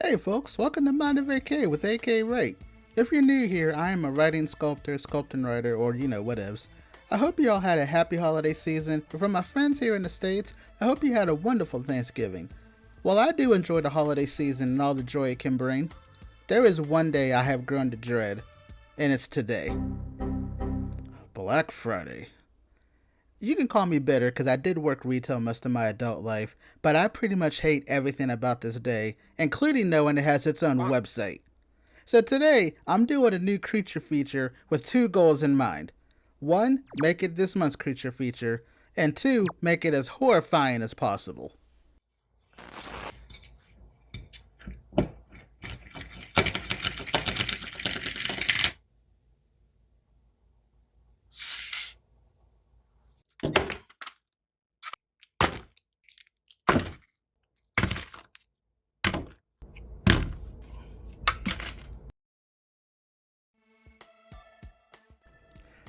Hey folks, welcome to Mind of AK with AK Wright. If you're new here, I am a writing sculptor, sculpting writer, or whatevs. I hope you all had a happy holiday season, but from my friends here in the States, I hope you had a wonderful Thanksgiving. While I do enjoy the holiday season and all the joy it can bring, there is one day I have grown to dread, and it's today. Black Friday. You can call me bitter because I did work retail most of my adult life, but I pretty much hate everything about this day, including knowing it has its own website. So today, I'm doing a new creature feature with two goals in mind. One, make it this month's creature feature, and two, make it as horrifying as possible.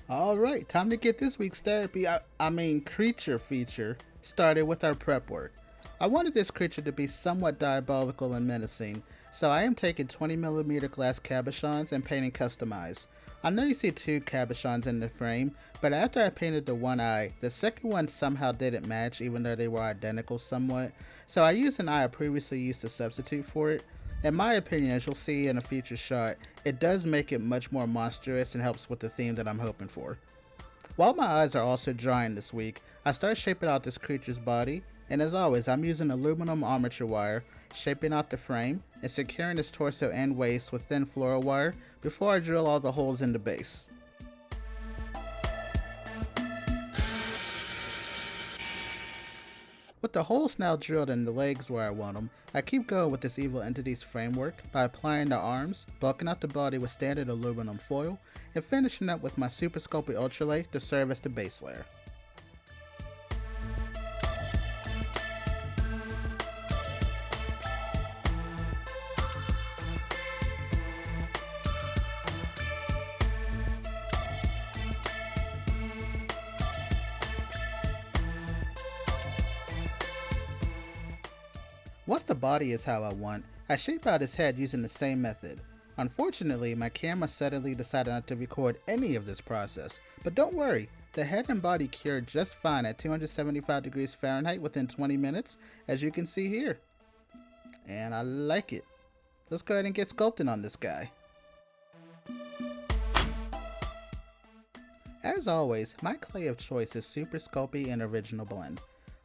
Alright, time to get this week's creature feature started with our prep work. I wanted this creature to be somewhat diabolical and menacing, so I am taking 20mm glass cabochons and painting customized. I know you see two cabochons in the frame, but after I painted the one eye, the second one somehow didn't match even though they were identical somewhat, so I used an eye I previously used to substitute for it. In my opinion, as you'll see in a future shot, it does make it much more monstrous and helps with the theme that I'm hoping for. While my eyes are also drying this week, I start shaping out this creature's body, and as always, I'm using aluminum armature wire, shaping out the frame, and securing its torso and waist with thin fluoro wire before I drill all the holes in the base. With the holes now drilled in the legs where I want them, I keep going with this evil entity's framework by applying the arms, bulking out the body with standard aluminum foil, and finishing up with my Super Sculpting Ultralay to serve as the base layer. Once the body is how I want, I shape out his head using the same method. Unfortunately, my camera suddenly decided not to record any of this process, but don't worry, the head and body cured just fine at 275 degrees Fahrenheit within 20 minutes, as you can see here. And I like it. Let's go ahead and get sculpting on this guy. As always, my clay of choice is Super Sculpting and Original Blend.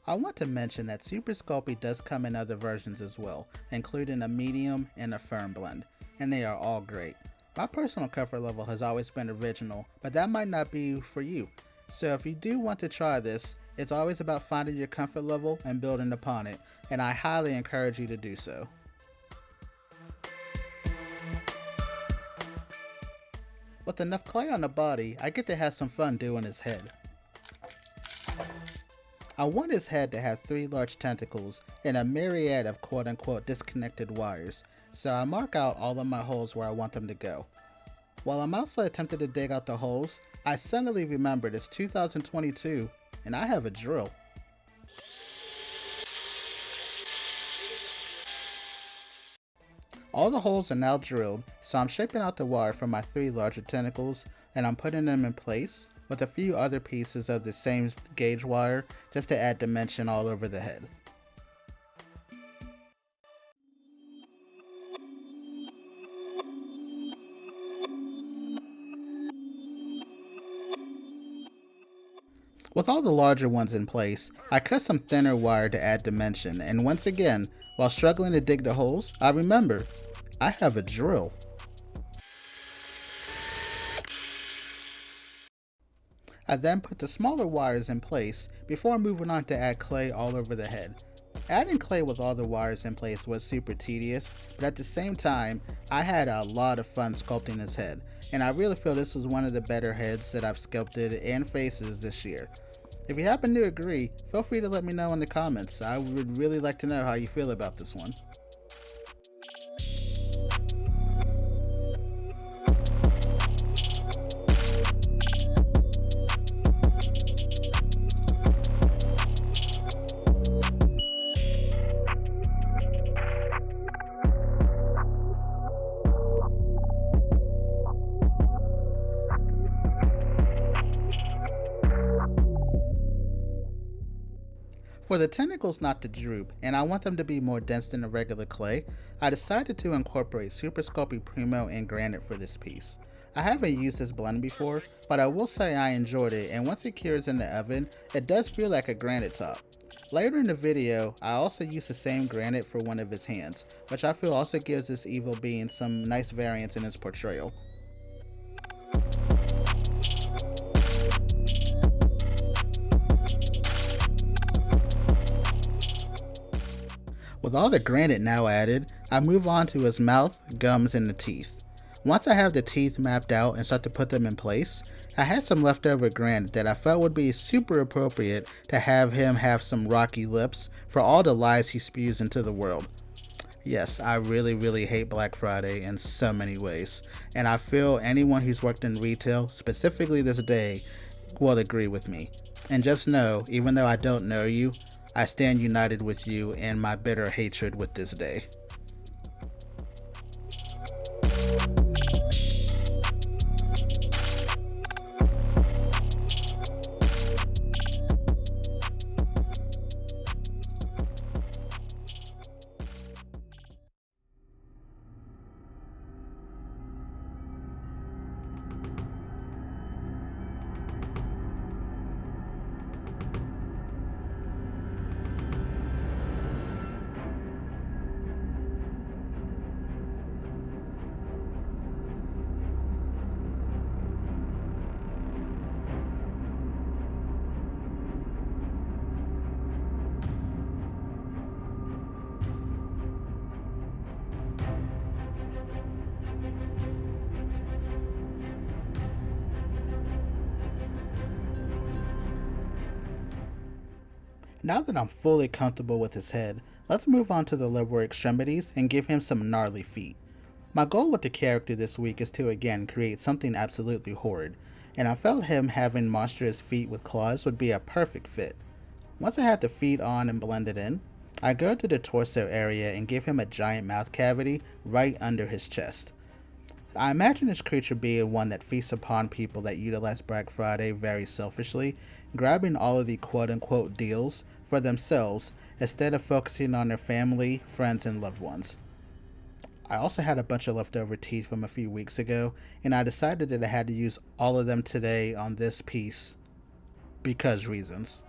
I want to mention that Super Sculpting does come in other versions as well, including a medium and a firm blend, and they are all great. My personal comfort level has always been original, but that might not be for you. So if you do want to try this, it's always about finding your comfort level and building upon it, and I highly encourage you to do so. With enough clay on the body, I get to have some fun doing his head. I want his head to have 3 large tentacles and a myriad of quote-unquote disconnected wires, so I mark out all of my holes where I want them to go. While I'm also attempting to dig out the holes, I suddenly remembered it's 2022 and I have a drill. All the holes are now drilled, so I'm shaping out the wire for my 3 larger tentacles and I'm putting them in place with a few other pieces of the same gauge wire just to add dimension all over the head. With all the larger ones in place, I cut some thinner wire to add dimension, and once again, while struggling to dig the holes, I remember, I have a drill. I then put the smaller wires in place before moving on to add clay all over the head. Adding clay with all the wires in place was super tedious, but at the same time, I had a lot of fun sculpting his head, and I really feel this is one of the better heads that I've sculpted and faces this year. If you happen to agree, feel free to let me know in the comments. I would really like to know how you feel about this one. For the tentacles not to droop, and I want them to be more dense than a regular clay, I decided to incorporate Super Sculpey Primo and Granite for this piece. I haven't used this blend before, but I will say I enjoyed it, and once it cures in the oven, it does feel like a granite top. Later in the video, I also used the same granite for one of his hands, which I feel also gives this evil being some nice variance in his portrayal. With all the granite now added, I move on to his mouth, gums, and the teeth. Once I have the teeth mapped out and start to put them in place, I had some leftover granite that I felt would be super appropriate to have him have some rocky lips for all the lies he spews into the world. Yes, I really hate Black Friday in so many ways, and I feel anyone who's worked in retail, specifically this day, will agree with me. And just know, even though I don't know you, I stand united with you in my bitter hatred with this day. Now that I'm fully comfortable with his head, let's move on to the lower extremities and give him some gnarly feet. My goal with the character this week is to again create something absolutely horrid, and I felt him having monstrous feet with claws would be a perfect fit. Once I had the feet on and blended in, I go to the torso area and give him a giant mouth cavity right under his chest. I imagine this creature being one that feasts upon people that utilize Black Friday very selfishly, grabbing all of the quote-unquote deals for themselves instead of focusing on their family, friends, and loved ones. I also had a bunch of leftover teeth from a few weeks ago, and I decided that I had to use all of them today on this piece because reasons.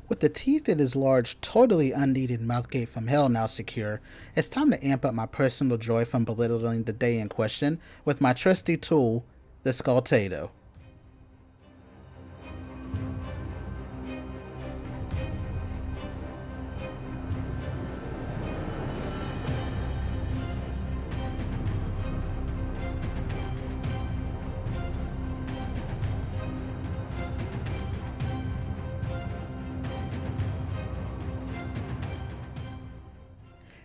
With the teeth in his large, totally unneeded mouthgate from hell now secure, it's time to amp up my personal joy from belittling the day in question with my trusty tool, the Sculptato.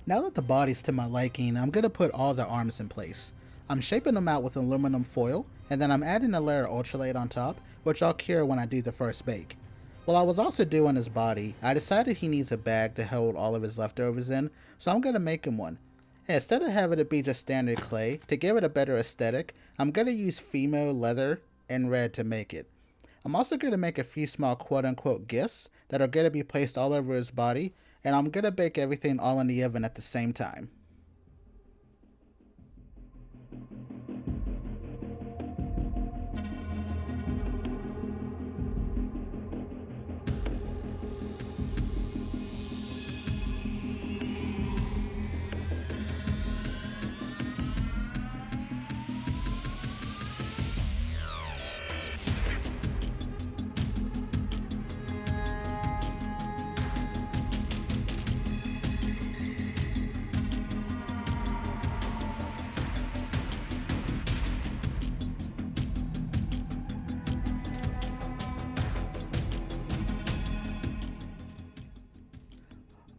Now that the body's to my liking, I'm going to put all the arms in place. I'm shaping them out with aluminum foil, and then I'm adding a layer of ultralight on top, which I'll cure when I do the first bake. While I was also doing his body, I decided he needs a bag to hold all of his leftovers in, so I'm going to make him one. And instead of having it be just standard clay, to give it a better aesthetic, I'm going to use Fimo leather and red to make it. I'm also going to make a few small quote-unquote gifts that are going to be placed all over his body, and I'm going to bake everything all in the oven at the same time.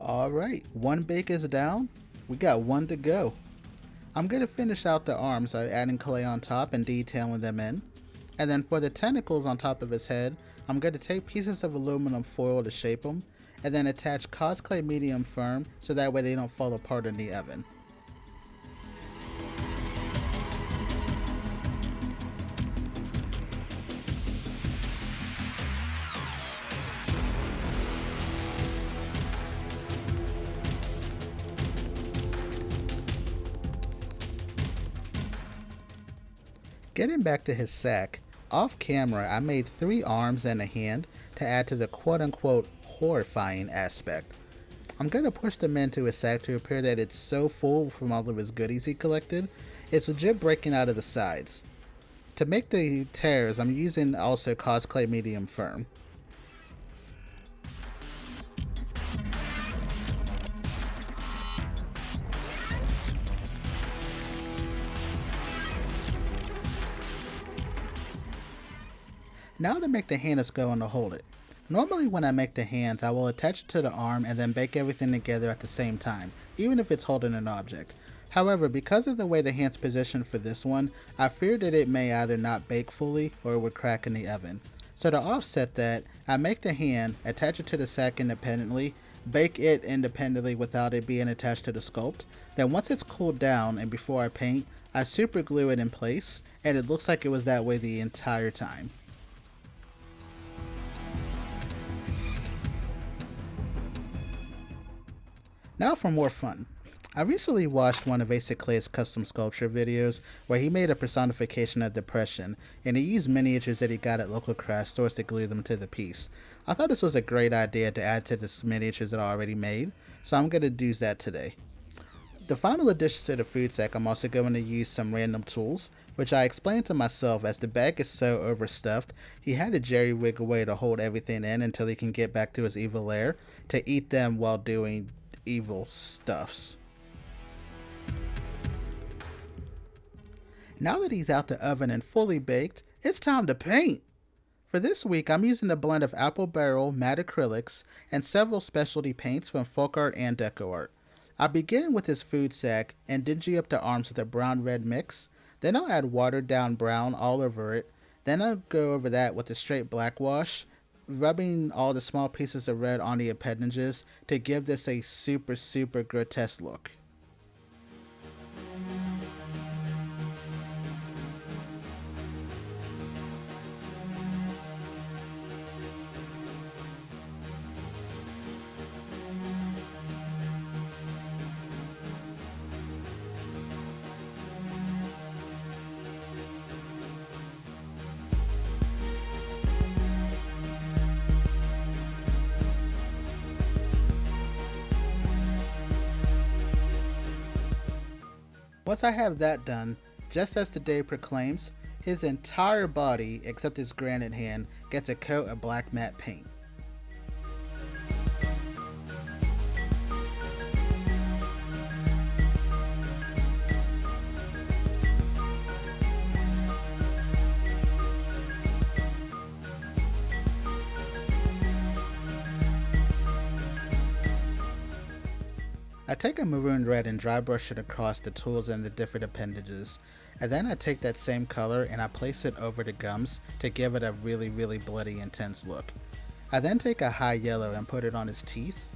Alright, one bake is down. We got one to go. I'm going to finish out the arms by adding clay on top and detailing them in. And then for the tentacles on top of his head, I'm going to take pieces of aluminum foil to shape them, and then attach cosplay medium firm so that way they don't fall apart in the oven. Getting back to his sack, off camera I made 3 arms and a hand to add to the quote-unquote horrifying aspect. I'm going to push them into his sack to appear that it's so full from all of his goodies he collected, it's legit breaking out of the sides. To make the tears, I'm using also cosplay medium firm. Now to make the hand that's going to hold it. Normally when I make the hands, I will attach it to the arm and then bake everything together at the same time, even if it's holding an object. However, because of the way the hand's positioned for this one, I fear that it may either not bake fully or it would crack in the oven. So to offset that, I make the hand, attach it to the sack independently, bake it independently without it being attached to the sculpt. Then once it's cooled down and before I paint, I super glue it in place, and it looks like it was that way the entire time. Now for more fun. I recently watched one of Asa Clay's custom sculpture videos where he made a personification of depression, and he used miniatures that he got at local craft stores to glue them to the piece. I thought this was a great idea to add to the miniatures that I already made, so I'm going to do that today. The final addition to the food sack, I'm also going to use some random tools, which I explained to myself as the bag is so overstuffed, he had to jerry-rig away to hold everything in until he can get back to his evil lair to eat them while doing evil stuffs. Now that he's out the oven and fully baked, it's time to paint. For this week, I'm using a blend of apple barrel matte acrylics and several specialty paints from folk art and deco art. I begin with his food sack and dingy up the arms with a brown-red mix. Then I'll add watered down brown all over it. Then I'll go over that with a straight black wash, rubbing all the small pieces of red on the appendages to give this a super grotesque look. Once I have that done, just as the day proclaims, his entire body, except his granite hand, gets a coat of black matte paint. I take a maroon red and dry brush it across the tools and the different appendages, and then I take that same color and I place it over the gums to give it a really bloody intense look. I then take a high yellow and put it on his teeth,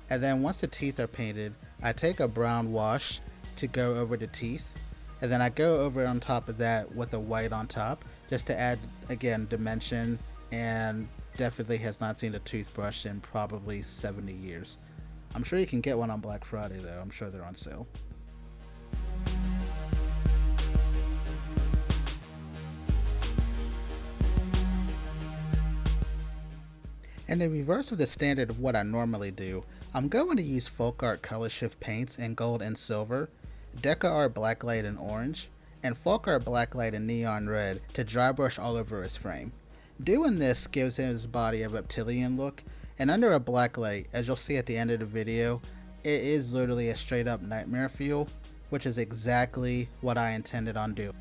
and then once the teeth are painted, I take a brown wash to go over the teeth, and then I go over on top of that with a white on top just to add, again, dimension, and definitely has not seen a toothbrush in probably 70 years. I'm sure you can get one on Black Friday though, I'm sure they're on sale. In the reverse of the standard of what I normally do, I'm going to use folk art color shift paints in gold and silver, deco art blacklight and orange, and folk art blacklight and neon red to dry brush all over his frame. Doing this gives his body a reptilian look, and under a black light, as you'll see at the end of the video, it is literally a straight up nightmare feel, which is exactly what I intended on doing.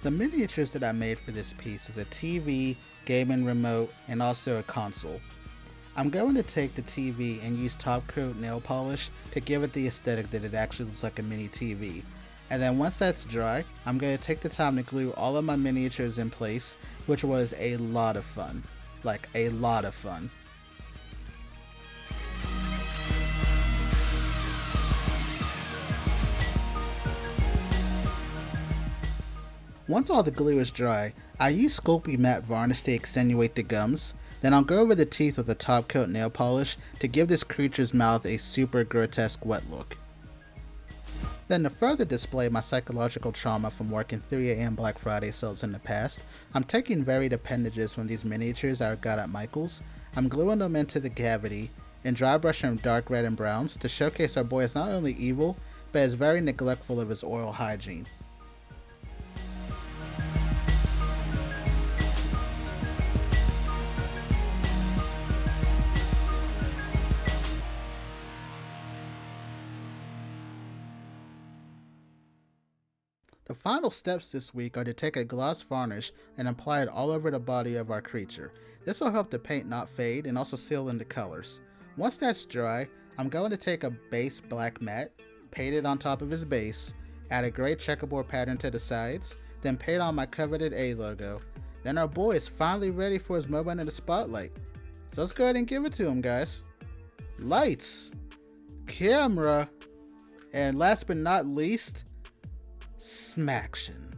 The miniatures that I made for this piece is a TV, gaming remote, and also a console. I'm going to take the TV and use top coat nail polish to give it the aesthetic that it actually looks like a mini TV. And then once that's dry, I'm going to take the time to glue all of my miniatures in place, which was a lot of fun. Like, a lot of fun. Once all the glue is dry, I use Sculpting matte varnish to accentuate the gums. Then I'll go over the teeth with a top coat nail polish to give this creature's mouth a super grotesque wet look. Then to further display my psychological trauma from working 3 AM Black Friday sales in the past, I'm taking varied appendages from these miniatures I got at Michael's. I'm gluing them into the cavity and dry brushing them dark red and browns to showcase our boy is not only evil, but is very neglectful of his oral hygiene. The final steps this week are to take a gloss varnish and apply it all over the body of our creature. This will help the paint not fade and also seal in the colors. Once that's dry, I'm going to take a base black matte, paint it on top of his base, add a gray checkerboard pattern to the sides, then paint on my coveted A logo. Then our boy is finally ready for his moment in the spotlight. So let's go ahead and give it to him, guys. Lights, camera, and last but not least, smaction.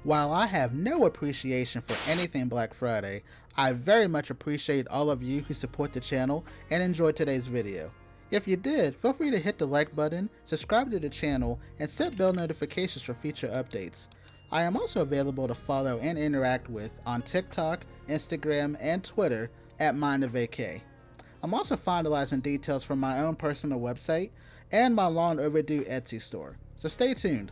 While I have no appreciation for anything Black Friday, I very much appreciate all of you who support the channel and enjoyed today's video. If you did, feel free to hit the like button, subscribe to the channel, and set bell notifications for future updates. I am also available to follow and interact with on TikTok, Instagram, and Twitter at MindofAK. I'm also finalizing details for my own personal website and my long overdue Etsy store, so stay tuned.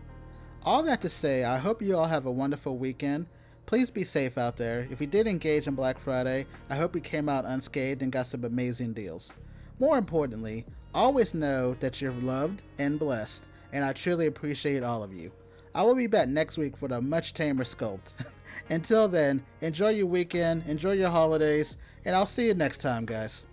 All that to say, I hope you all have a wonderful weekend. Please be safe out there. If you did engage in Black Friday, I hope you came out unscathed and got some amazing deals. More importantly, always know that you're loved and blessed, and I truly appreciate all of you. I will be back next week for the much tamer Sculpt. Until then, enjoy your weekend, enjoy your holidays, and I'll see you next time, guys.